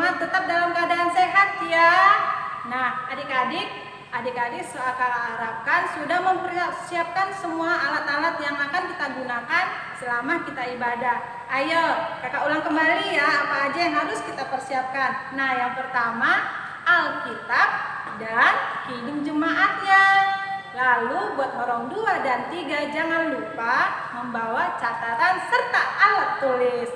semangat, tetap dalam keadaan sehat ya. Nah, adik-adik seakan harapkan sudah mempersiapkan semua alat-alat yang akan kita gunakan selama kita ibadah. Ayo, kakak ulang kembali ya, apa aja yang harus kita persiapkan. Nah, yang pertama, Alkitab dan kidung jemaatnya. Lalu buat horong 2 dan 3 jangan lupa membawa catatan serta alat tulis.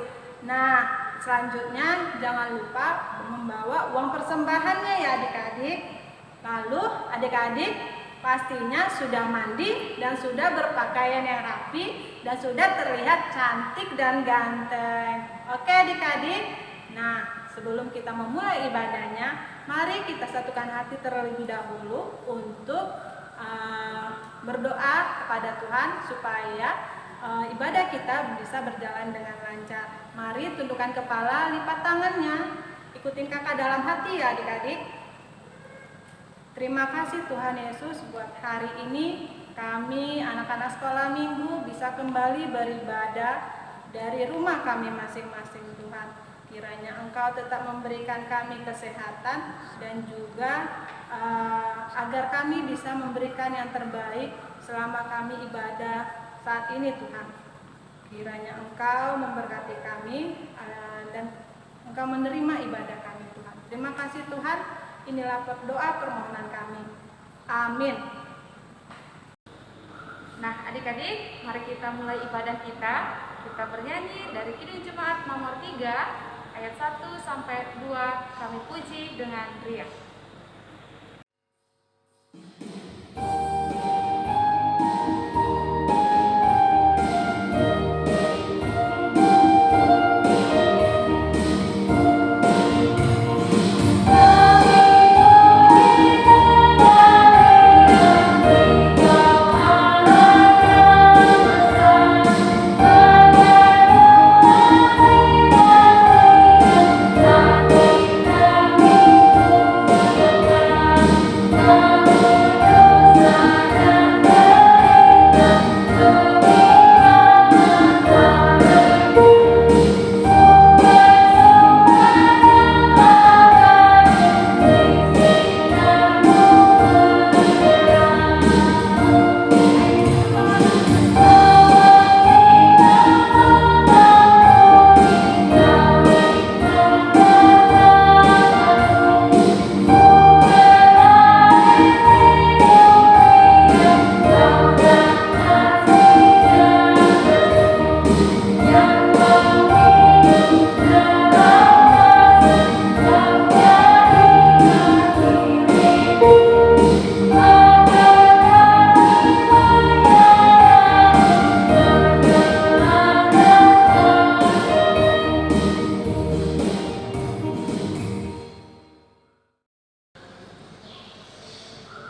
Nah, selanjutnya jangan lupa membawa uang persembahannya ya adik-adik. Lalu adik-adik pastinya sudah mandi dan sudah berpakaian yang rapi dan sudah terlihat cantik dan ganteng. Oke adik-adik. Nah, sebelum kita memulai ibadahnya, mari kita satukan hati terlebih dahulu untuk berdoa kepada Tuhan supaya ibadah kita bisa berjalan dengan lancar. Mari tundukkan kepala, lipat tangannya, ikutin kakak dalam hati ya adik-adik. Terima kasih Tuhan Yesus buat hari ini kami anak-anak sekolah minggu bisa kembali beribadah dari rumah kami masing-masing Tuhan. Kiranya Engkau tetap memberikan kami kesehatan dan juga agar kami bisa memberikan yang terbaik selama kami ibadah saat ini Tuhan. Kiranya Engkau memberkati kami dan Engkau menerima ibadah kami Tuhan. Terima kasih Tuhan, inilah doa permohonan kami. Amin. Nah adik-adik, mari kita mulai ibadah kita. Kita bernyanyi dari Kidung Jemaat nomor 3 ayat 1 sampai 2, kami puji dengan riang.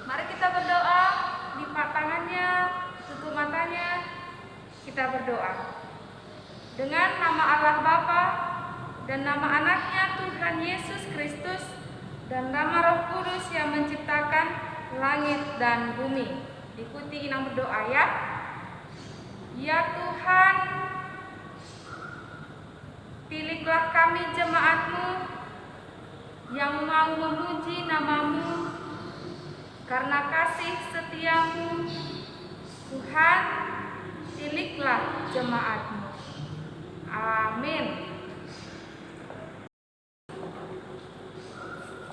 Mari kita berdoa, lipat tangannya, tutup matanya, kita berdoa. Dengan nama Allah Bapa dan nama anaknya Tuhan Yesus Kristus dan nama Roh Kudus yang menciptakan langit dan bumi. Ikuti Inang berdoa ya. Ya Tuhan, pilihlah kami jemaat-Mu yang mau memuji nama-Mu. Karena kasih setia-Mu, Tuhan, pilihlah jemaat-Mu. Amin.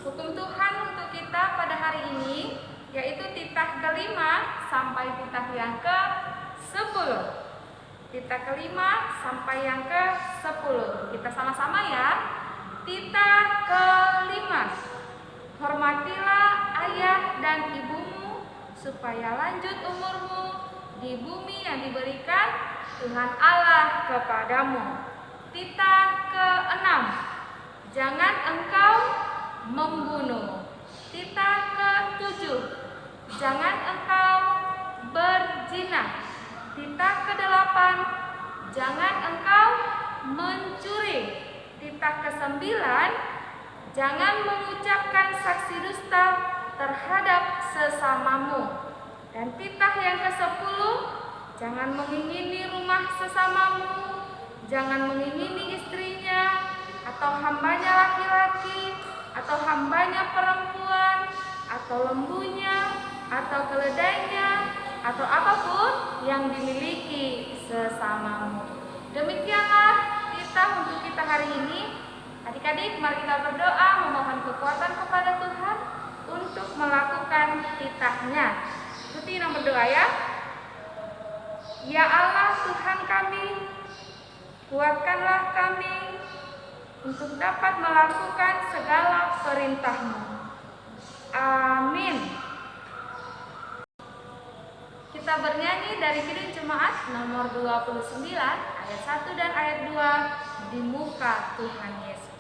Hukum Tuhan untuk kita pada hari ini yaitu titah kelima sampai titah yang ke-10. Titah kelima sampai yang ke-10. Kita sama-sama ya. Titah kelima. Hormatilah ayah dan ibumu supaya lanjut umurmu di bumi yang diberikan Tuhan Allah kepadamu. Titah ke-6. Jangan engkau membunuh. Titah ke-7. Jangan engkau berzina. Titah ke-8. Jangan engkau mencuri. Titah ke-9. Jangan mengucapkan saksi dusta terhadap sesamamu. Dan titah yang ke-10, jangan mengingini rumah sesamamu, jangan mengingini istrinya atau hambanya laki-laki, atau hambanya perempuan, atau lembunya, atau keledainya, atau apapun yang dimiliki sesamamu. Demikianlah untuk kita hari ini. Adik-adik, mari kita berdoa memohon kekuatan kepada Tuhan untuk melakukan titahnya. Ikuti yang berdoa ya. Ya Allah Tuhan kami, kuatkanlah kami untuk dapat melakukan segala perintah-Mu. Amin. Kita bernyanyi dari Kidung Jemaat nomor 29 ayat 1 dan ayat 2, di muka Tuhan Yesus.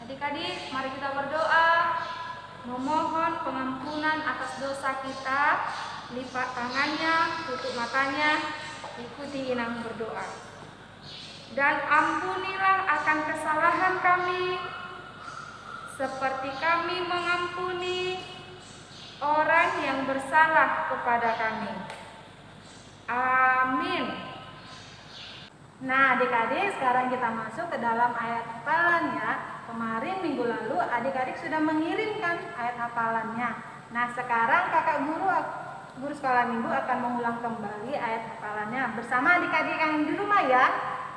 Adik-adik, mari kita berdoa memohon pengampunan atas dosa kita. Lipat tangannya, tutup matanya, ikuti inang berdoa. Dan ampunilah akan kesalahan kami, seperti kami mengampuni orang yang bersalah kepada kami. Amin. Nah adik-adik, sekarang kita masuk ke dalam ayat hafalannya. Kemarin minggu lalu adik-adik sudah mengirimkan ayat hafalannya. Nah sekarang kakak guru sekolah minggu akan mengulang kembali ayat hafalannya bersama adik-adik yang di rumah ya.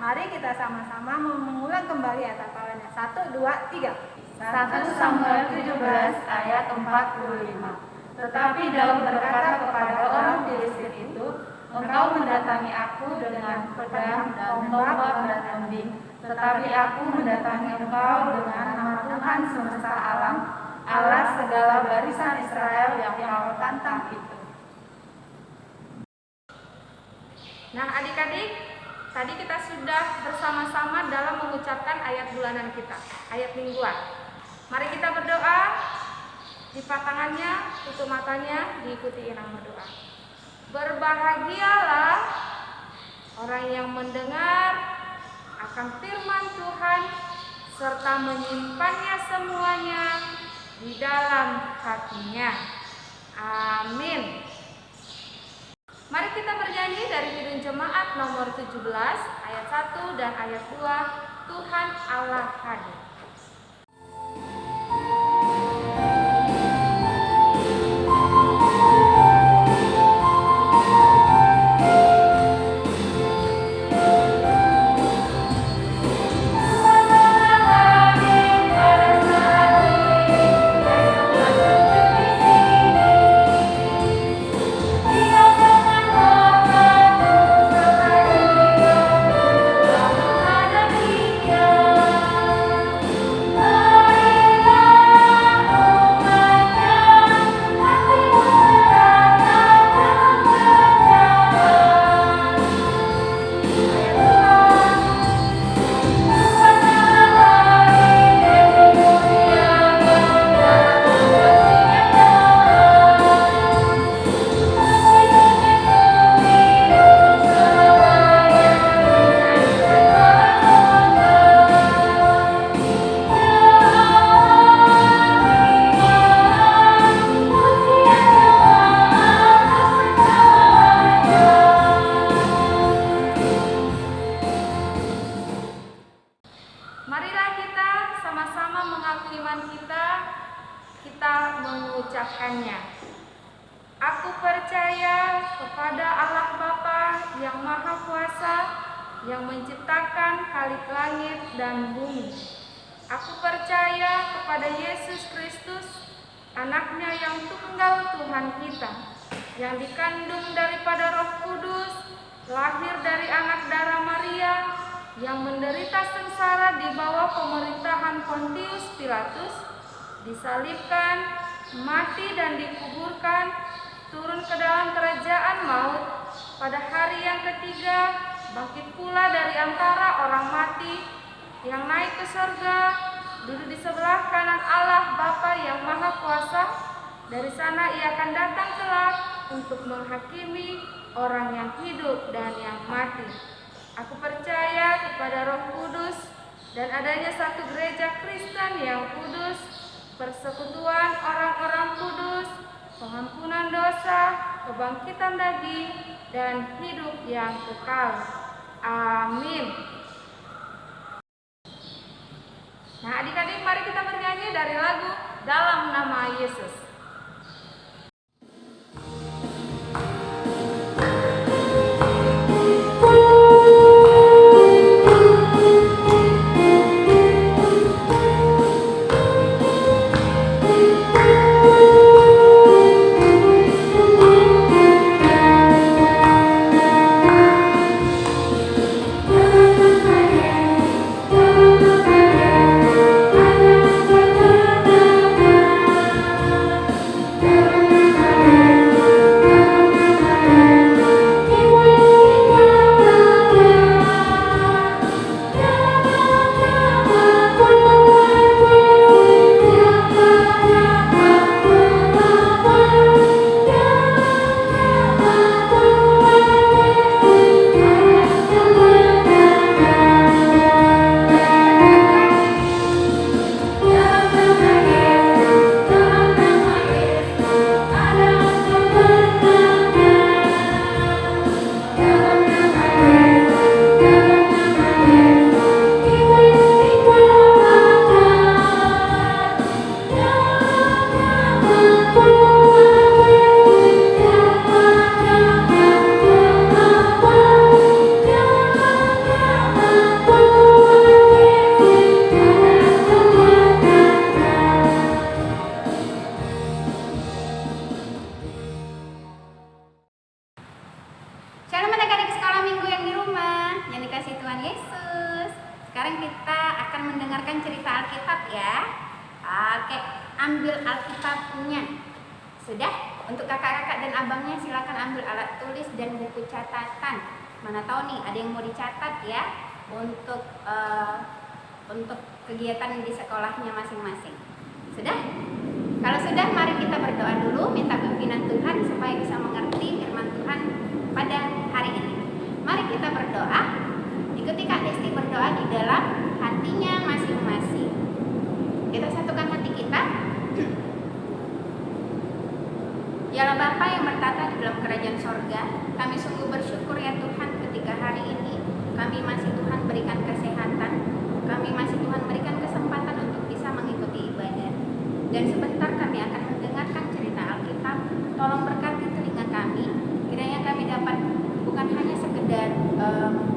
Mari kita sama-sama mengulang kembali ayat hafalannya. 1, 2, 3. 1 Samuel 17 ayat 45. Tetapi Daud berkata kepada orang Filistin itu, engkau mendatangi aku dengan pedang dan tombak dan embing, tetapi aku mendatangi engkau dengan nama Tuhan semesta alam, Allah segala barisan Israel yang kau tantang itu. Nah adik-adik, tadi kita sudah bersama-sama dalam mengucapkan ayat bulanan kita, ayat mingguan. Mari kita berdoa, lipat tangannya, tutup matanya, diikuti irama berdoa. Berbahagialah orang yang mendengar akan firman Tuhan serta menyimpannya semuanya di dalam hatinya. Amin. Mari kita bernyanyi dari Kidung Jemaat nomor 17 ayat 1 dan ayat 2, Tuhan Allah hadir. yang menciptakan khalik langit dan bumi. Aku percaya kepada Yesus Kristus, anaknya yang tunggal Tuhan kita, yang dikandung daripada Roh Kudus, lahir dari anak darah Maria, yang menderita sengsara di bawah pemerintahan Pontius Pilatus, disalibkan, mati dan dikuburkan, turun ke dalam kerajaan maut, pada hari yang ketiga bangkit pula dari antara orang mati, yang naik ke surga, duduk di sebelah kanan Allah Bapa yang Maha Kuasa. Dari sana ia akan datang kelak untuk menghakimi orang yang hidup dan yang mati. Aku percaya kepada Roh Kudus dan adanya satu gereja Kristen yang kudus, persekutuan orang-orang kudus, pengampunan dosa, kebangkitan daging, dan hidup yang kekal. Amin. Nah, adik-adik, mari kita bernyanyi dari lagu Dalam Nama Yesus. Shalom adik-adik sekolah minggu yang di rumah, yang dikasih Tuhan Yesus. Sekarang kita akan mendengarkan cerita Alkitab ya. Oke, ambil Alkitabnya. Sudah? Untuk kakak-kakak dan abangnya silakan ambil alat tulis dan buku catatan. Mana tahu nih ada yang mau dicatat ya untuk kegiatan di sekolahnya masing-masing. Sudah? Kalau sudah, mari kita berdoa dulu, minta pimpinan Tuhan supaya bisa mengerti firman Tuhan pada hari ini. Mari kita berdoa. Ikuti Kak Desti berdoa di dalam hatinya masing-masing. Kita satukan hati kita. Ya Allah Bapa yang bertata di dalam kerajaan sorga, kami sungguh bersyukur ya Tuhan ketika hari ini kami masih Tuhan berikan kesehatan, kami masih Tuhan berikan kesempatan untuk bisa mengikuti ibadah. Dan sebentar kami akan mendengarkan cerita Alkitab. Tolong berkati telinga kami, kiranya kami dapat bukan hanya sekedar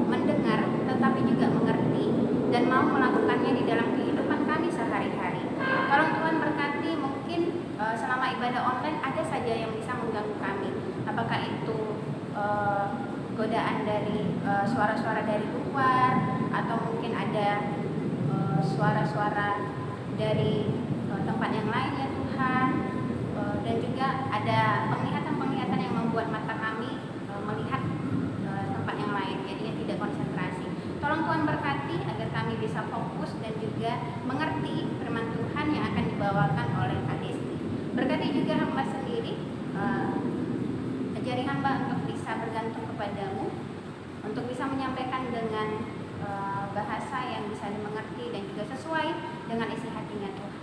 mendengar, tetapi juga mengerti dan mau melakukannya di dalam kehidupan kami sehari-hari. Tolong Tuhan berkati, mungkin selama ibadah online ada saja yang bisa mengganggu kami. Apakah itu godaan dari suara-suara dari luar, atau mungkin ada suara-suara dari tempat yang lain ya Tuhan, dan juga ada penglihatan-penglihatan yang membuat mata kami melihat tempat yang lain, jadinya tidak konsentrasi. Tolong Tuhan berkati agar kami bisa fokus dan juga mengerti firman Tuhan yang akan dibawakan oleh Kak Desti. Berkati juga hamba sendiri, ajari hamba untuk bisa bergantung kepadamu, untuk bisa menyampaikan dengan bahasa yang bisa dimengerti dan juga sesuai dengan isi hatinya Tuhan.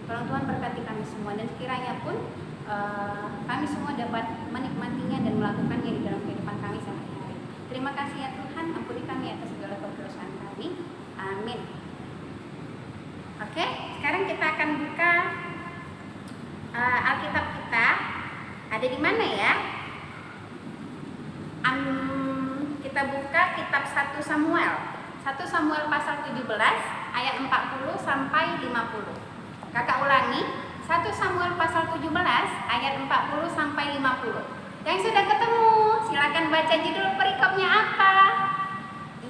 Tolong Tuhan berkati kami semua, dan sekiranya pun kami semua dapat menikmatinya dan melakukannya di dalam kehidupan kami sehari-hari. Terima kasih ya Tuhan, ampuni kami atas segala kedosaan kami. Amin. Oke, sekarang kita akan buka Alkitab kita. Ada di mana ya? Kita kita buka kitab 1 Samuel. 1 Samuel pasal 17 ayat 40 sampai 50. Kakak ulangi, 1 Samuel pasal 17 ayat 40 sampai 50. Yang sudah ketemu, silakan baca judul perikopnya apa.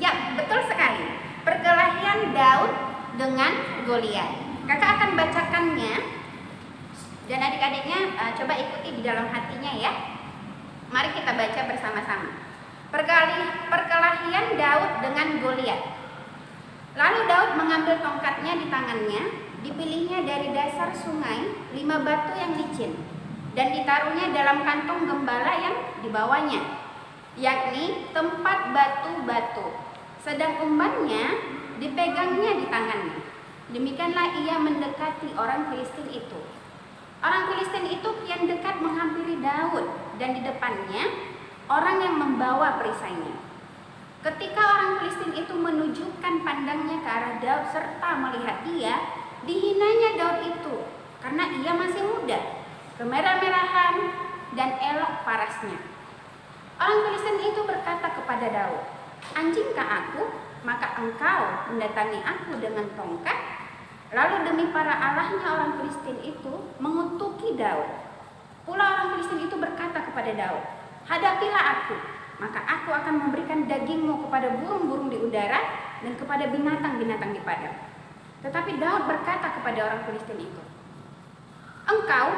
Ya, betul sekali. Perkelahian Daud dengan Goliat. Kakak akan bacakannya dan adik-adiknya coba ikuti di dalam hatinya ya. Mari kita baca bersama-sama. Perkelahian Daud dengan Goliat. Lalu Daud mengambil tongkatnya di tangannya, dipilihnya dari dasar sungai 5 batu yang licin, dan ditaruhnya dalam kantong gembala yang dibawanya, yakni tempat batu-batu. Sedang umbannya dipegangnya di tangannya. Demikianlah ia mendekati orang Filistin itu. Orang Filistin itu kian dekat menghampiri Daud, dan di depannya orang yang membawa perisainya. Ketika orang Filistin itu menunjukkan pandangnya ke arah Daud serta melihat dia, dihinanya Daud itu karena ia masih muda, kemerah-merahan dan elok parasnya. Orang Filistin itu berkata kepada Daud, "Anjingkah aku, maka engkau mendatangi aku dengan tongkat?" Lalu demi para allahnya orang Filistin itu mengutuki Daud. Pula orang Filistin itu berkata kepada Daud, "Hadapilah aku, maka aku akan memberikan dagingmu kepada burung-burung di udara dan kepada binatang-binatang di padang." Tetapi Daud berkata kepada orang Filistin itu, "Engkau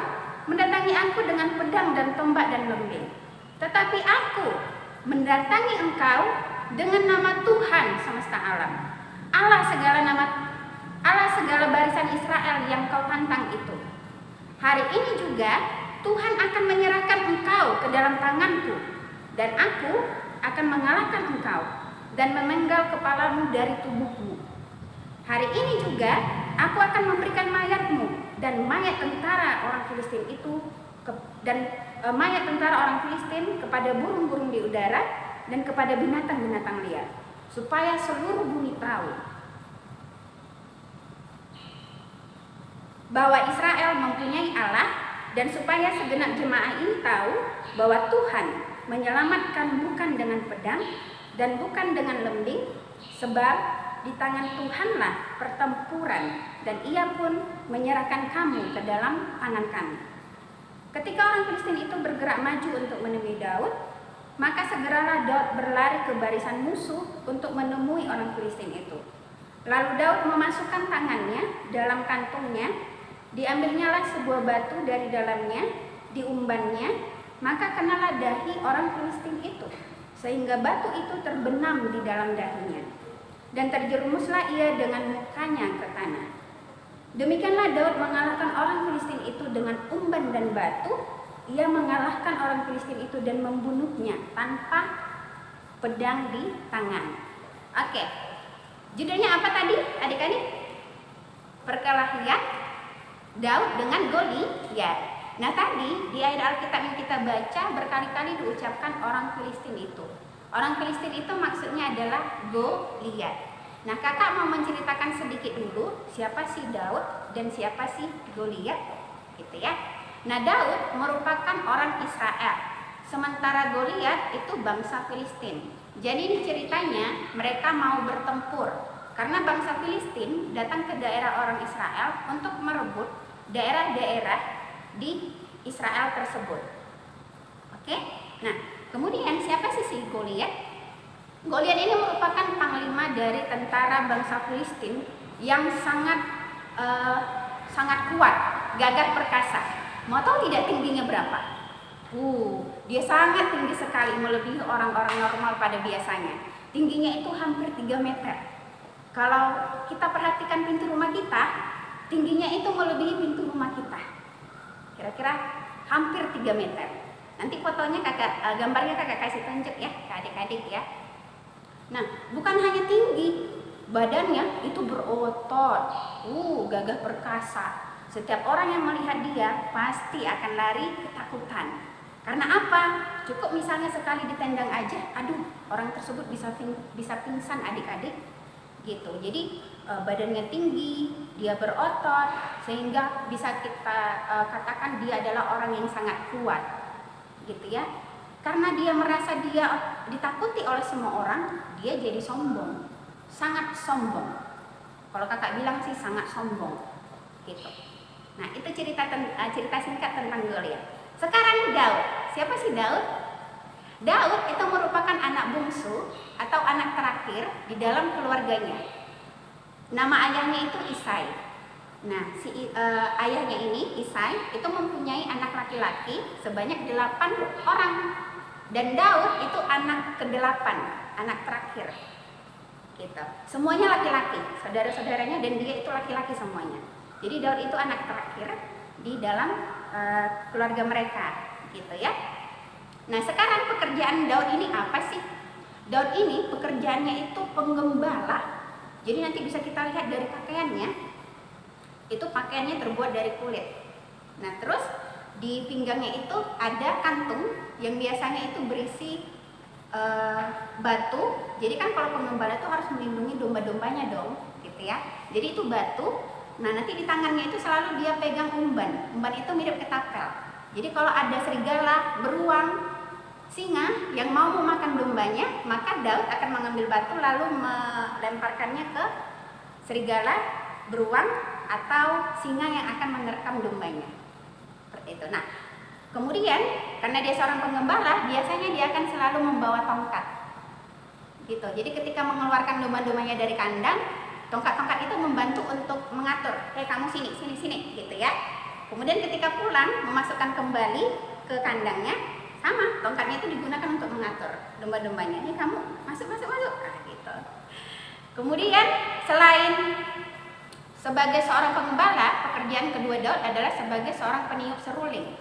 mendatangi aku dengan pedang dan tombak dan lembing, tetapi aku mendatangi engkau dengan nama Tuhan semesta alam, Allah segala barisan Israel yang kau tantang itu. Hari ini juga Tuhan akan menyerahkan engkau ke dalam tanganku, dan aku akan mengalahkan engkau dan memenggal kepalamu dari tubuhmu. Hari ini juga aku akan memberikan mayatmu dan mayat tentara orang Filistin kepada burung-burung di udara dan kepada binatang-binatang liar, supaya seluruh bumi tahu bahwa Israel mempunyai Allah, dan supaya segenap jemaah ini tahu bahwa Tuhan menyelamatkan bukan dengan pedang dan bukan dengan lembing, sebab di tangan Tuhanlah pertempuran, dan ia pun menyerahkan kamu ke dalam tangan kami." Ketika orang Filistin itu bergerak maju untuk menemui Daud, maka segeralah Daud berlari ke barisan musuh untuk menemui orang Filistin itu. Lalu Daud memasukkan tangannya dalam kantungnya, diambilnyalah sebuah batu dari dalamnya, diumbannya, maka kenalah dahi orang Filistin itu, sehingga batu itu terbenam di dalam dahinya, dan terjerumuslah ia dengan mukanya ke tanah. Demikianlah Daud mengalahkan orang Filistin itu dengan umban dan batu. Ia mengalahkan orang Filistin itu dan membunuhnya tanpa pedang di tangan. Oke, judulnya apa tadi adik-adik? Perkelahian Daud dengan Goliat. Nah, tadi di ayat Alkitab yang kita baca berkali-kali diucapkan orang Filistin itu. Orang Filistin itu maksudnya adalah Goliat. Nah, kakak mau menceritakan sedikit dulu siapa sih Daud dan siapa sih Goliat, gitu ya. Nah, Daud merupakan orang Israel, sementara Goliat itu bangsa Filistin. Jadi ini ceritanya mereka mau bertempur karena bangsa Filistin datang ke daerah orang Israel untuk merebut daerah-daerah di Israel tersebut. Oke? Nah, kemudian siapa sih si Goliat? Goliat ini merupakan panglima dari tentara bangsa Filistin yang sangat kuat, gagah perkasa. Mau tahu tidak tingginya berapa? Dia sangat tinggi sekali, melebihi orang-orang normal pada biasanya. Tingginya itu hampir 3 meter. Kalau kita perhatikan pintu rumah kita, tingginya itu melebihi pintu rumah kita. Kira-kira hampir 3 meter. Nanti fotonya gambarnya kakak kasih tunjuk ya ke adik-adik ya. Nah, bukan hanya tinggi, badannya itu berotot, gagah perkasa. Setiap orang yang melihat dia pasti akan lari ketakutan. Karena apa? Cukup misalnya sekali ditendang aja, orang tersebut bisa pingsan adik-adik. Gitu. Jadi badannya tinggi, dia berotot, sehingga bisa kita katakan dia adalah orang yang sangat kuat, gitu ya. karena dia merasa dia ditakuti oleh semua orang, dia jadi sombong, sangat sombong. Kalau kakak bilang sih sangat sombong, gitu. Nah itu cerita singkat tentang Goliat. Sekarang Daud, siapa sih Daud? Daud itu merupakan anak bungsu atau anak terakhir di dalam keluarganya. Nama ayahnya itu Isai. Nah, ayahnya ini, Isai, itu mempunyai anak laki-laki sebanyak 8 orang. Dan Daud itu anak ke-8, anak terakhir. Gitu. Semuanya laki-laki, saudara-saudaranya dan dia itu laki-laki semuanya. Jadi Daud itu anak terakhir di dalam keluarga mereka, gitu ya. Nah, sekarang pekerjaan Daud ini apa sih? Daud ini pekerjaannya itu penggembala. Jadi nanti bisa kita lihat dari pakaiannya. Itu pakaiannya terbuat dari kulit. Nah, terus di pinggangnya itu ada kantung yang biasanya itu berisi batu. Jadi kan kalau penggembala itu harus melindungi domba-dombanya dong, gitu ya. Jadi itu batu. Nah, nanti di tangannya itu selalu dia pegang umban. Umban itu mirip ketapel. Jadi kalau ada serigala, beruang, singa yang mau memakan dombanya, maka Daud akan mengambil batu lalu melemparkannya ke serigala, beruang, atau singa yang akan menerkam dombanya. Seperti itu. Nah, kemudian karena dia seorang penggembala, biasanya dia akan selalu membawa tongkat. Gitu. Jadi ketika mengeluarkan domba-dombanya dari kandang, tongkat-tongkat itu membantu untuk mengatur, kamu sini, gitu ya. Kemudian ketika pulang, memasukkan kembali ke kandangnya, sama, tongkatnya itu digunakan untuk mengatur domba-dombanya. Kamu masuk, nah, gitu. Kemudian selain sebagai seorang pengembala, pekerjaan kedua Daud adalah sebagai seorang peniup seruling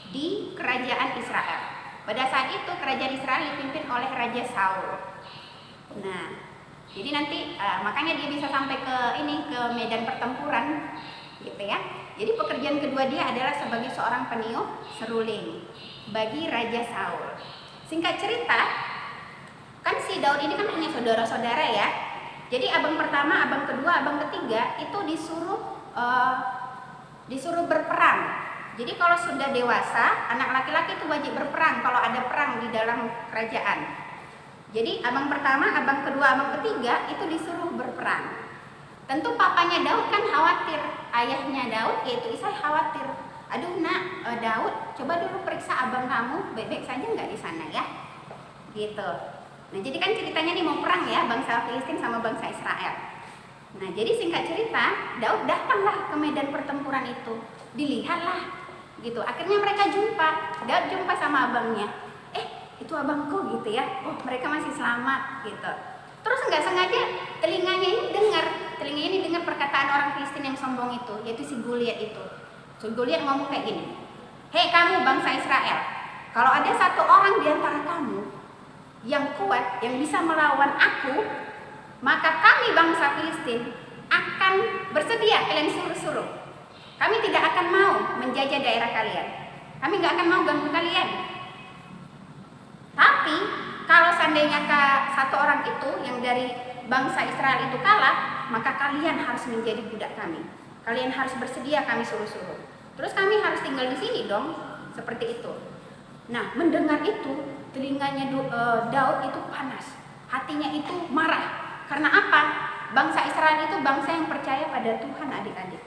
di kerajaan Israel. Pada saat itu kerajaan Israel dipimpin oleh Raja Saul. Nah, jadi nanti makanya dia bisa sampai ke medan pertempuran, gitu ya. Jadi pekerjaan kedua dia adalah sebagai seorang peniup seruling bagi Raja Saul. Singkat cerita, kan si Daud ini kan punya saudara-saudara ya. Jadi abang pertama, abang kedua, abang ketiga itu disuruh berperang. Jadi kalau sudah dewasa, anak laki-laki itu wajib berperang kalau ada perang di dalam kerajaan. Jadi abang pertama, abang kedua, abang ketiga itu disuruh berperang. Tentu papanya Daud kan khawatir, ayahnya Daud yaitu Isai khawatir. Aduh nak, Daud, coba dulu periksa abang kamu baik-baik saja nggak di sana ya, gitu. Nah jadi kan ceritanya nih mau perang ya, bangsa Filistin sama bangsa Israel. Nah jadi singkat cerita, Daud datanglah ke medan pertempuran itu, dilihatlah, gitu. Akhirnya mereka jumpa, Daud jumpa sama abangnya. Itu abangku gitu ya, oh mereka masih selamat gitu. Terus nggak sengaja telinganya ini dengar perkataan orang Filistin yang sombong itu, yaitu si Goliat itu. So, Goliat ngomong kayak gini, hei kamu bangsa Israel, kalau ada satu orang di antara kamu yang kuat, yang bisa melawan aku, maka kami bangsa Filistin akan bersedia kalian suruh-suruh. Kami tidak akan mau menjajah daerah kalian, kami nggak akan mau ganggu kalian. Tapi kalau seandainya satu orang itu yang dari bangsa Israel itu kalah, maka kalian harus menjadi budak kami. Kalian harus bersedia kami suruh-suruh. Terus kami harus tinggal di sini dong, seperti itu. Nah, mendengar itu, telinganya Daud itu panas, hatinya itu marah. Karena apa? Bangsa Israel itu bangsa yang percaya pada Tuhan, adik-adik.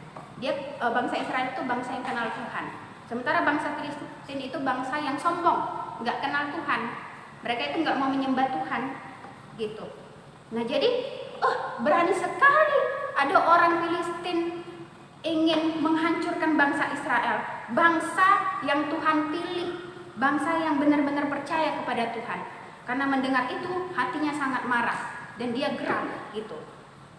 Bangsa Israel itu bangsa yang kenal Tuhan. Sementara bangsa Filistin itu bangsa yang sombong, nggak kenal Tuhan. Mereka itu nggak mau menyembah Tuhan, gitu. Nah jadi, berani sekali ada orang Filistin ingin menghancurkan bangsa Israel, bangsa yang Tuhan pilih, bangsa yang benar-benar percaya kepada Tuhan. Karena mendengar itu hatinya sangat marah dan dia geram gitu.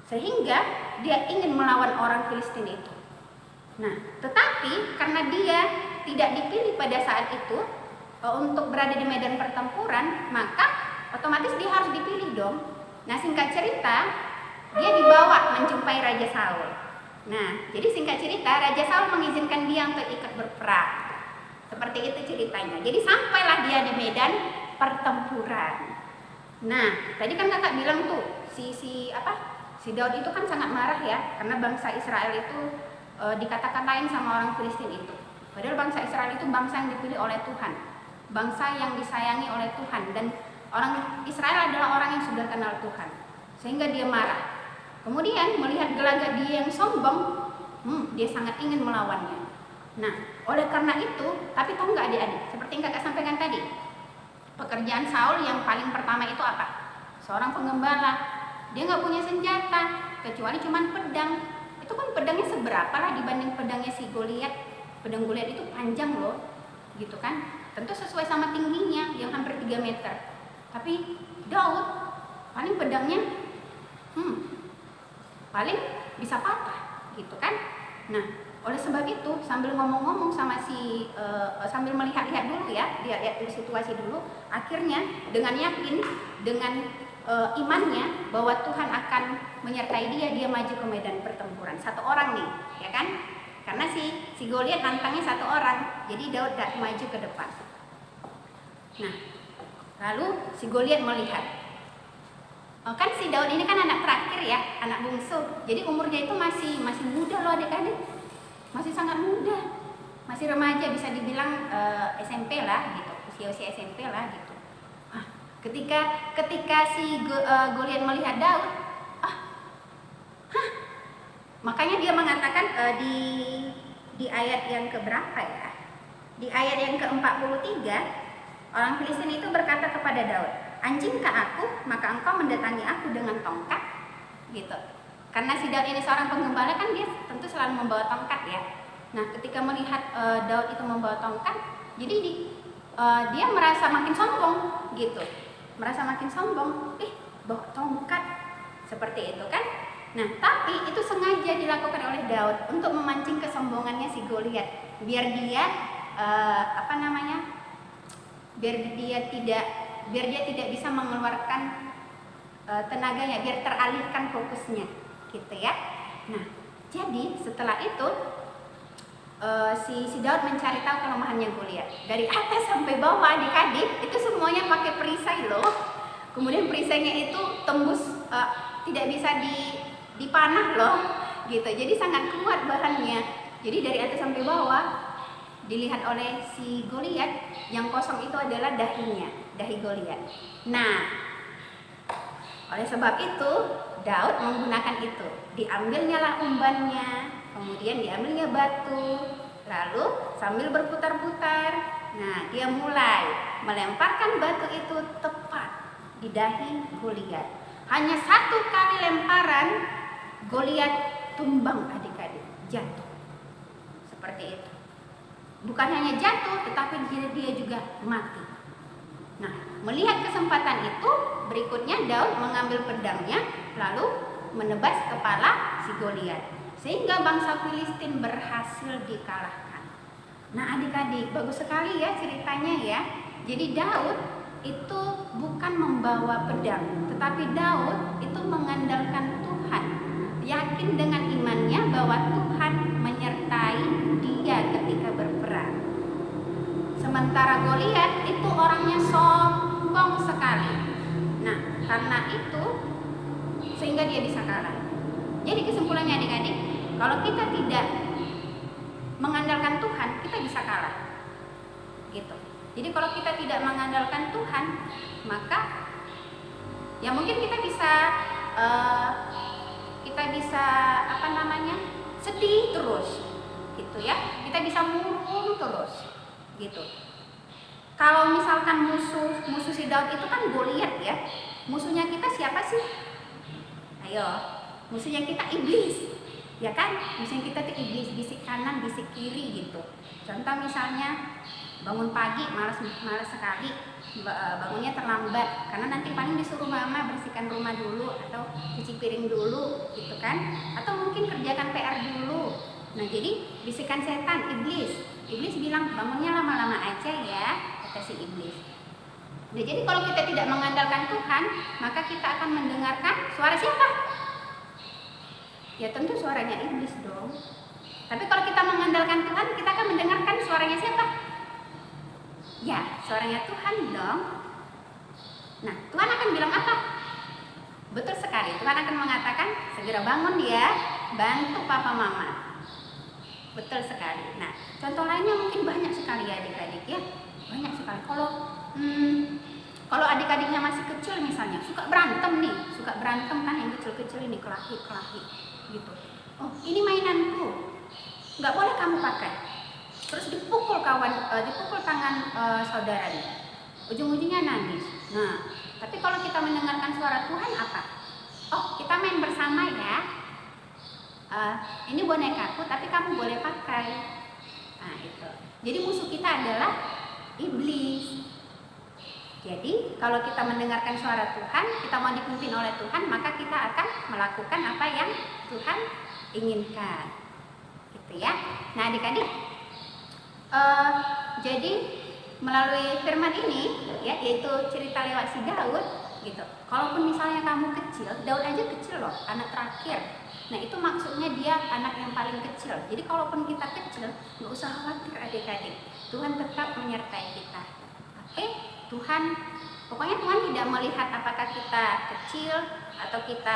Sehingga dia ingin melawan orang Filistin itu. Nah, tetapi karena dia tidak dipilih pada saat itu untuk berada di medan pertempuran, maka otomatis dia harus dipilih dong. Nah, singkat cerita, dia dibawa menjumpai Raja Saul. Nah, jadi singkat cerita, Raja Saul mengizinkan dia untuk ikut berperang. Seperti itu ceritanya. Jadi sampailah dia di medan pertempuran. Nah, tadi kan kakak bilang tuh, si Daud itu kan sangat marah ya, karena bangsa Israel itu dikatakan lain sama orang Filistin itu. Padahal bangsa Israel itu bangsa yang dipilih oleh Tuhan. bangsa yang disayangi oleh Tuhan, dan orang Israel adalah orang yang sudah kenal Tuhan, sehingga dia marah. Kemudian melihat gelagat dia yang sombong, dia sangat ingin melawannya. Nah, oleh karena itu, tapi tahu nggak adik-adik, seperti yang kakak sampaikan tadi, pekerjaan Saul yang paling pertama itu apa? Seorang penggembala. Dia nggak punya senjata, kecuali cuman pedang. Itu kan pedangnya seberapa lah dibanding pedangnya si Goliat. Pedang Goliat itu panjang loh, gitu kan? Tentu sesuai sama tingginya yang hampir 3 meter. Tapi Daud paling pedangnya paling bisa patah, gitu kan? Nah, oleh sebab itu sambil ngomong-ngomong sama sambil melihat-lihat dulu ya, dia lihat dulu situasi dulu, akhirnya dengan yakin, dengan imannya bahwa Tuhan akan menyertai dia maju ke medan pertempuran. Satu orang nih, ya kan? Karena si Goliat nantangnya satu orang, jadi Daud maju ke depan. Nah, lalu si Goliat melihat, kan si Daud ini kan anak terakhir ya, anak bungsu. Jadi umurnya itu masih muda loh adik-adik, masih sangat muda, masih remaja, bisa dibilang SMP lah gitu, usia SMP lah gitu. Ketika si Goliat melihat Daud, makanya dia mengatakan di ayat yang keberapa ya? Di ayat yang ke-43, orang Filistin itu berkata kepada Daud, "Anjingkah aku, maka engkau mendatangi aku dengan tongkat?" Gitu. Karena si Daud ini seorang penggembala kan, dia tentu selalu membawa tongkat ya. Nah, ketika melihat Daud itu membawa tongkat, jadi dia merasa makin sombong gitu. Merasa makin sombong, bawa tongkat seperti itu kan. Nah, tapi itu sengaja dilakukan oleh Daud untuk memancing kesombongannya si Goliat, biar dia biar dia tidak bisa mengeluarkan tenaganya, biar teralihkan fokusnya gitu ya. Nah, jadi setelah itu si Daud mencari tahu kelemahannya Goliat dari atas sampai bawah, adik-adik, itu semuanya pakai perisai loh. Kemudian perisainya itu tembus, tidak bisa dipanah loh gitu. Jadi sangat kuat bahannya. Jadi dari atas sampai bawah dilihat oleh si Goliat, yang kosong itu adalah dahinya, dahi Goliat. Nah, oleh sebab itu Daud menggunakan itu. Diambilnya lah umbannya, kemudian diambilnya batu, lalu sambil berputar-putar, nah dia mulai melemparkan batu itu tepat di dahi Goliat. Hanya 1 kali lemparan, Goliat tumbang adik-adik, jatuh. Seperti itu. Bukan hanya jatuh, tetapi dia juga mati. Nah, melihat kesempatan itu, berikutnya Daud mengambil pedangnya, lalu menebas kepala si Goliat, sehingga bangsa Filistin berhasil dikalahkan. Nah adik-adik, bagus sekali ya ceritanya ya. Jadi Daud itu bukan membawa pedang, tetapi Daud itu mengandalkan Tuhan, yakin dengan imannya bahwa Tuhan menyertai dia ketika berperang. Sementara Goliat itu orangnya sombong sekali. Nah, karena itu sehingga dia bisa kalah. Jadi kesimpulannya adik-adik, kalau kita tidak mengandalkan Tuhan, kita bisa kalah. Gitu. Jadi kalau kita tidak mengandalkan Tuhan, maka ya mungkin kita bisa sedih terus, gitu ya. Kita bisa murung terus, gitu. Kalau misalkan musuh si Daud itu kan Goliat ya, musuhnya kita siapa sih? Ayo, musuhnya kita iblis, ya kan? Musuhnya kita tuh iblis, bisik kanan, bisik kiri gitu. Contoh misalnya bangun pagi malas sekali, bangunnya terlambat karena nanti paling disuruh mama bersihkan rumah dulu atau cuci piring dulu gitu kan, atau mungkin kerjakan PR dulu. Nah jadi bisikan setan, iblis bilang bangunnya lama-lama aja ya, kata si iblis. Nah jadi kalau kita tidak mengandalkan Tuhan, maka kita akan mendengarkan suara siapa? Ya tentu suaranya iblis dong. Tapi kalau kita mengandalkan Tuhan, kita akan mendengarkan suaranya siapa? Ya, suaranya Tuhan dong. Nah, Tuhan akan bilang apa? Betul sekali, Tuhan akan mengatakan, segera bangun ya, bantu papa mama. Betul sekali. Nah, contoh lainnya mungkin banyak sekali ya adik-adik ya. banyak sekali. Kalau adik-adiknya masih kecil misalnya suka berantem kan, yang kecil-kecil ini kelahi gitu. Oh, ini mainanku, nggak boleh kamu pakai. Terus dipukul tangan saudara nih, ujung-ujungnya nangis. Nah, tapi kalau kita mendengarkan suara Tuhan apa? Oh, kita main bersama ya. Ini bonekaku, tapi kamu boleh pakai. Nah, itu. Jadi musuh kita adalah iblis. Jadi kalau kita mendengarkan suara Tuhan, kita mau dipimpin oleh Tuhan, maka kita akan melakukan apa yang Tuhan inginkan, gitu ya. Nah, adik-adik, jadi melalui firman ini, ya, yaitu cerita lewat si Daud, gitu. Kalaupun misalnya kamu kecil, Daud aja kecil loh, anak terakhir. Nah, itu maksudnya dia anak yang paling kecil. Jadi kalaupun kita kecil, nggak usah khawatir adik-adik. Tuhan tetap menyertai kita. Oke? Pokoknya Tuhan tidak melihat apakah kita kecil atau kita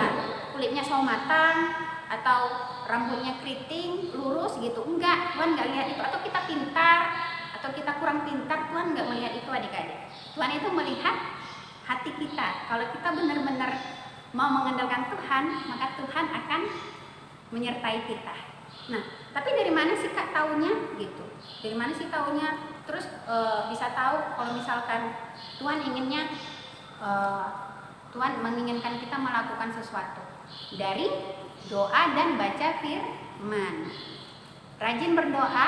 kulitnya sawo matang atau rambutnya keriting lurus gitu, enggak. Tuhan nggak lihat itu. Atau kita pintar atau kita kurang pintar, Tuhan nggak melihat itu adik-adik. Tuhan itu melihat hati kita. Kalau kita benar-benar mau mengandalkan Tuhan, maka Tuhan akan menyertai kita. Nah, tapi dari mana sih Kak taunya gitu? Dari mana sih taunya? Terus bisa tahu kalau misalkan Tuhan menginginkan kita melakukan sesuatu dari doa dan baca firman. Rajin berdoa,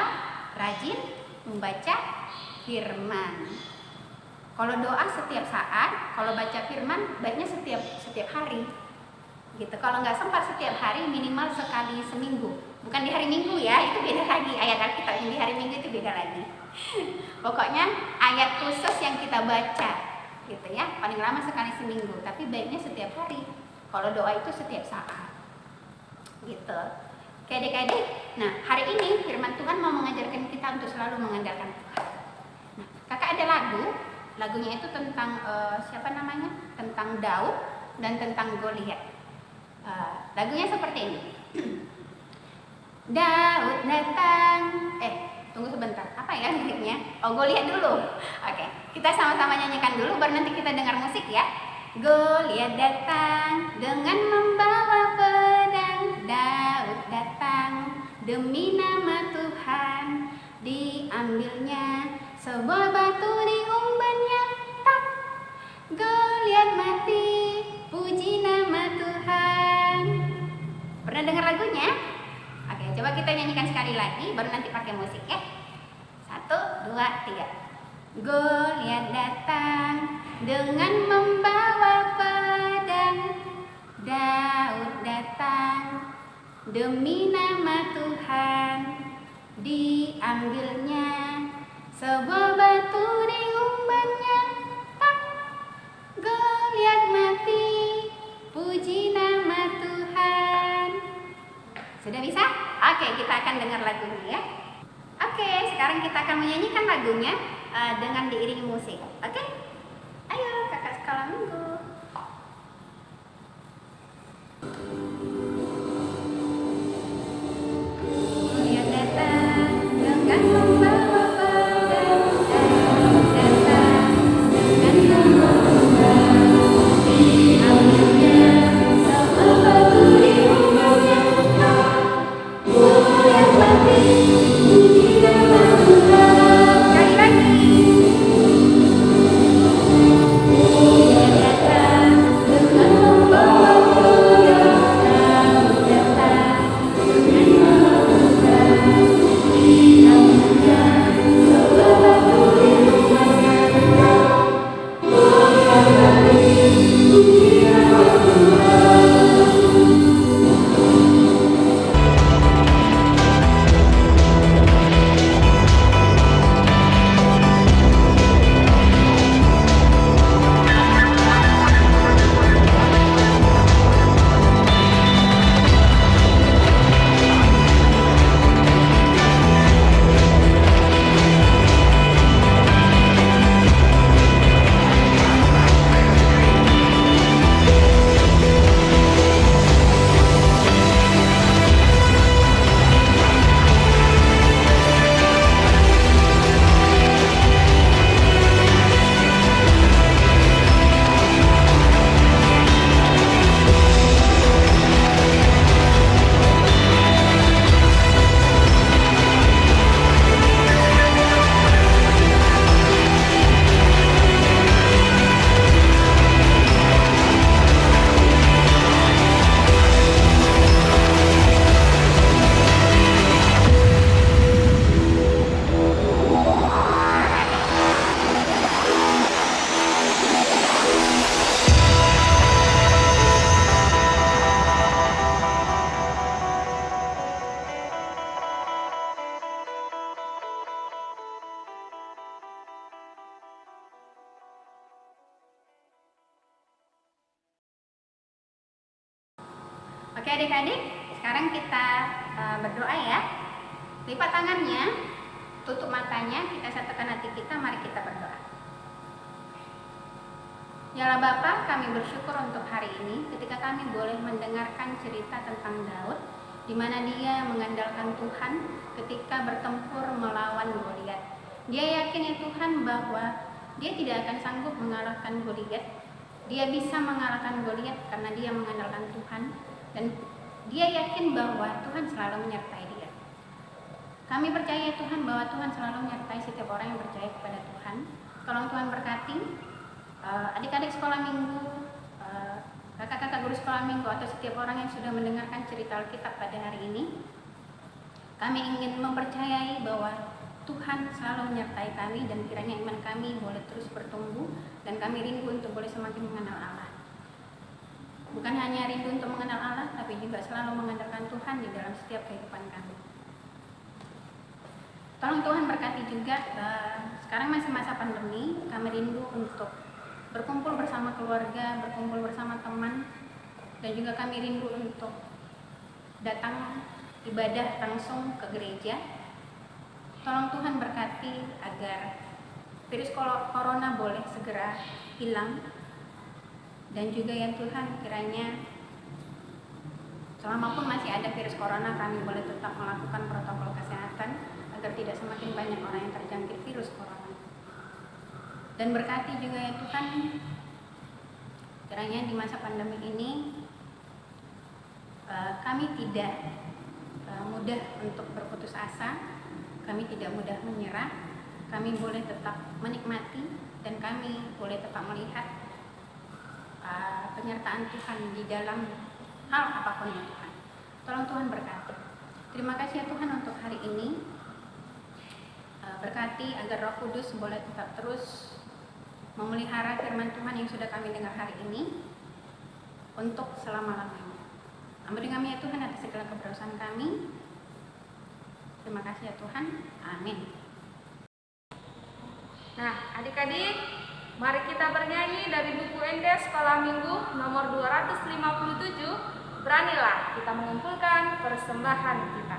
rajin membaca firman. Kalau doa setiap saat, kalau baca firman baiknya setiap hari. Gitu. Kalau nggak sempat setiap hari, minimal sekali seminggu. Bukan di hari Minggu ya, itu beda lagi. Ayat Alkitab yang di hari Minggu itu beda lagi. Pokoknya ayat khusus yang kita baca, gitu ya. Paling lama sekali seminggu, tapi baiknya setiap hari. Kalau doa itu setiap saat, gitu. Oke adik-adik. Nah, hari ini firman Tuhan mau mengajarkan kita untuk selalu mengandalkan Tuhan. Nah, kakak ada lagunya itu tentang siapa namanya? Tentang Daud dan tentang Goliat. Lagunya seperti ini. Daud datang. Tunggu sebentar. Apa ya liriknya? Oh, Goliat dulu. Oke, kita sama-sama nyanyikan dulu, baru nanti kita dengar musik ya. Goliat datang dengan membawa pedang. Daud datang demi nama Tuhan. Diambilnya sebuah batu diumbannya. Tak. Goliat mati. Puji nama Tuhan. Pernah dengar lagunya? Oke, coba kita nyanyikan sekali lagi, baru nanti pakai musik ya. 1, 2, 3. Goliat datang dengan membawa pedang. Daud datang demi nama Tuhan. Diambilnya sebuah batu diumbannya. Tak. Goliat mati. Puji nama Tuhan. Sudah bisa? Oke, kita akan dengar lagunya ya. Oke, sekarang kita akan menyanyikan lagunya dengan diiringi musik. Oke? Ayo, kakak sekolah minggu. Goliat datang dengan membawa pedang. Daud datang dengan membawa diambilnya sebuah batu diumbannya. Goliat mati. Puji nama Tuhan. Sekali lagi. Oke adik-adik, sekarang kita berdoa ya. Lipat tangannya, tutup matanya, kita satukan hati kita, mari kita berdoa. Ya Allah Bapa, kami bersyukur untuk hari ini ketika kami boleh mendengarkan cerita tentang Daud, di mana dia mengandalkan Tuhan ketika bertempur melawan Goliat. Dia yakin ya Tuhan bahwa dia tidak akan sanggup mengalahkan Goliat. Dia bisa mengalahkan Goliat karena dia mengandalkan Tuhan, dan dia yakin bahwa Tuhan selalu menyertai dia. Kami percaya Tuhan bahwa Tuhan selalu menyertai setiap orang yang percaya kepada Tuhan. Tolong Tuhan berkati adik-adik sekolah minggu, kakak-kakak guru sekolah minggu, atau setiap orang yang sudah mendengarkan cerita Alkitab pada hari ini. Kami ingin mempercayai bahwa Tuhan selalu menyertai kami, dan kiranya iman kami boleh terus bertumbuh, dan kami rindu untuk boleh semakin mengenal Allah. Bukan hanya rindu untuk mengenal Allah, tapi juga selalu mengandalkan Tuhan di dalam setiap kehidupan kami. Tolong Tuhan berkati juga, sekarang masih masa pandemi, kami rindu untuk berkumpul bersama keluarga, berkumpul bersama teman, dan juga kami rindu untuk datang ibadah langsung ke gereja. Tolong Tuhan berkati agar virus corona boleh segera hilang, dan juga ya Tuhan, kiranya selama pun masih ada virus corona, kami boleh tetap melakukan protokol kesehatan agar tidak semakin banyak orang yang terjangkit virus corona. Dan berkati juga ya Tuhan, kiranya di masa pandemi ini kami tidak mudah untuk berputus asa, kami tidak mudah menyerah, kami boleh tetap menikmati, dan kami boleh tetap melihat penyertaan Tuhan di dalam hal apapun ya Tuhan. Tolong Tuhan berkati. Terima kasih ya Tuhan untuk hari ini. Berkati agar Roh Kudus boleh tetap terus memelihara firman Tuhan yang sudah kami dengar hari ini untuk selama-lamanya. Ampuni kami ya Tuhan atas segala keberdosan kami. Terima kasih ya Tuhan. Amin. Nah, adik-adik, mari kita bernyanyi dari buku Endes Sekolah Minggu nomor 257. Beranilah kita mengumpulkan persembahan kita.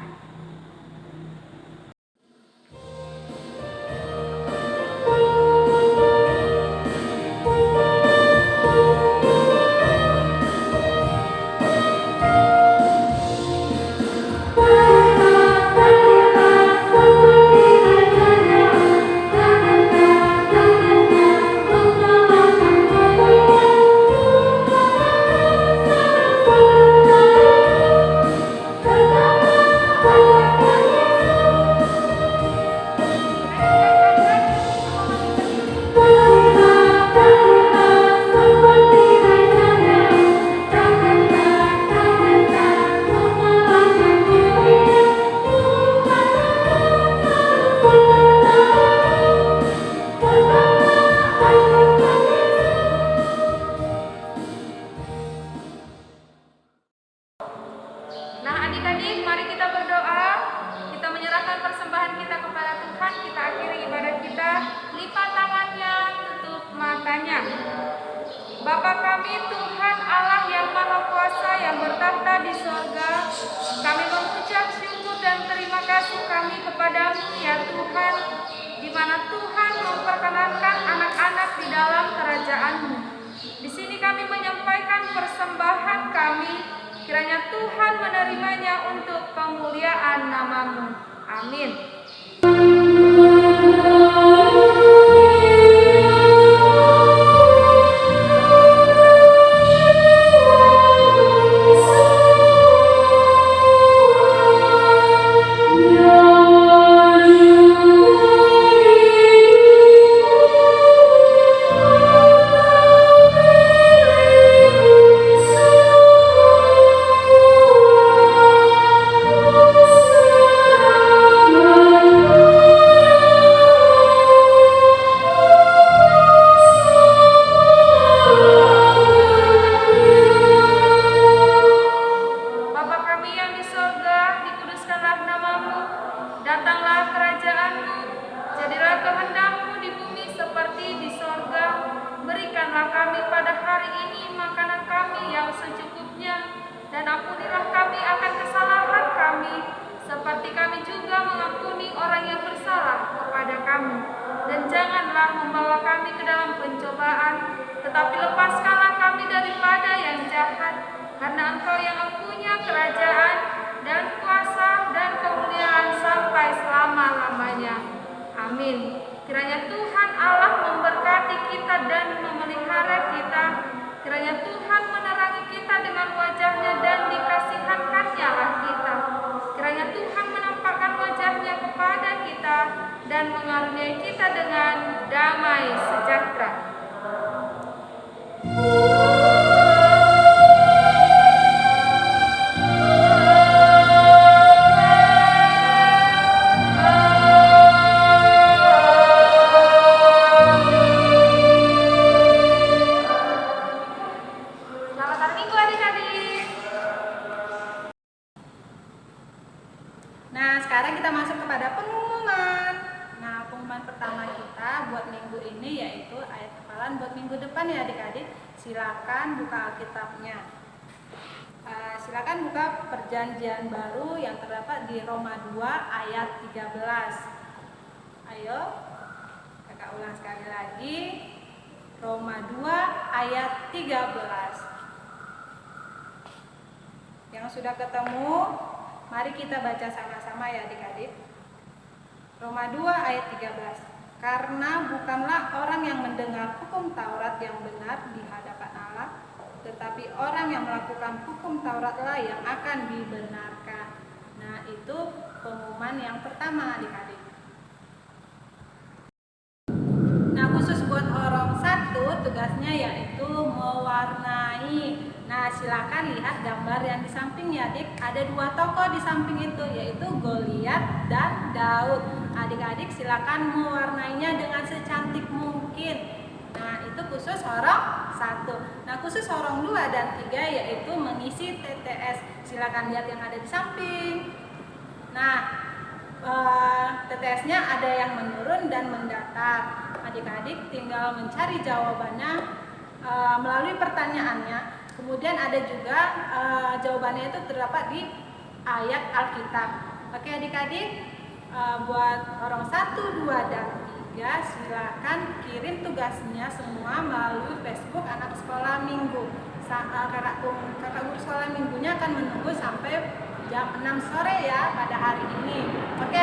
Bapa kami Tuhan Allah yang Maha Kuasa yang bertahta di sorga, kami mengucap syukur dan terima kasih kami kepadamu ya Tuhan, di mana Tuhan memperkenankan anak-anak di dalam kerajaan-Mu. Di sini kami menyampaikan persembahan kami, kiranya Tuhan menerimanya untuk kemuliaan nama-Mu. Amin. membawa kami ke dalam pencobaan, tetapi lepaskanlah kami daripada yang jahat, karena Engkau yang mempunyai kerajaan dan kuasa dan kemuliaan sampai selama-lamanya. Amin. Kiranya Tuhan Allah memberkati kita dan memelihara kita. Kiranya Tuhan menerangi kita dengan wajah-Nya dan dikasihankan-Nya lah kita. Kiranya Tuhan menampakkan wajah-Nya kepada kita dan mengaruniai kita dengan damai sejahtera. Selamat hari Minggu adik-adik. Nah, sekarang kita masuk kepada pengumuman. Nah, pengumuman pertama kita buat minggu ini yaitu ayat hafalan buat minggu depan ya adik-adik. Silakan buka Alkitabnya. Silakan buka Perjanjian Baru yang terdapat di Roma 2 ayat 13. Ayo, kakak ulang sekali lagi. Roma 2 ayat 13. Yang sudah ketemu, mari kita baca sama-sama ya adik-adik. Roma 2 ayat 13. Karena bukanlah orang yang mendengar hukum Taurat yang benar di hadapan Allah, tetapi orang yang melakukan hukum Tauratlah yang akan dibenarkan. Nah, itu pengumuman yang pertama adik-adik. Nah, khusus buat orang 1, tugasnya yaitu mewarnai. Nah, silakan lihat gambar yang di sampingnya, adik. Ada 2 tokoh di samping itu, yaitu Goliat dan Daud. Adik-adik silakan mewarnainya dengan secantik mungkin. Nah, itu khusus orang 1. Nah, khusus orang 2 dan 3 yaitu mengisi TTS. Silakan lihat yang ada di samping. Nah, TTS-nya ada yang menurun dan mendatar. Adik-adik tinggal mencari jawabannya melalui pertanyaannya. Kemudian ada juga jawabannya itu terdapat di ayat Alkitab. Oke adik-adik, buat orang 1, 2, dan 3 silakan kirim tugasnya semua melalui Facebook Anak Sekolah Minggu. Kakak guru sekolah minggunya akan menunggu sampai jam 6 sore ya pada hari ini. Oke